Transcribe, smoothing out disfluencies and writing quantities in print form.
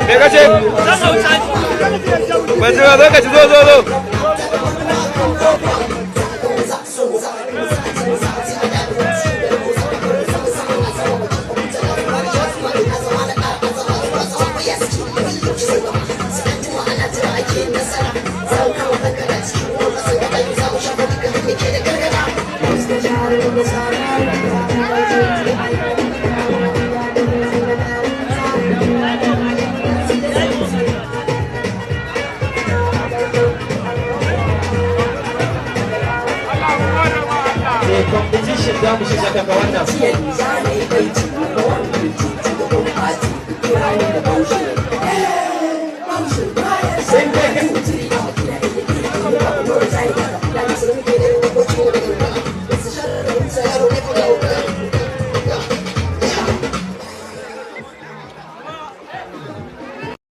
Me kace? Ban ji ba zo ka ci zo zo zo. competition za mu shiga daga wannan. Sai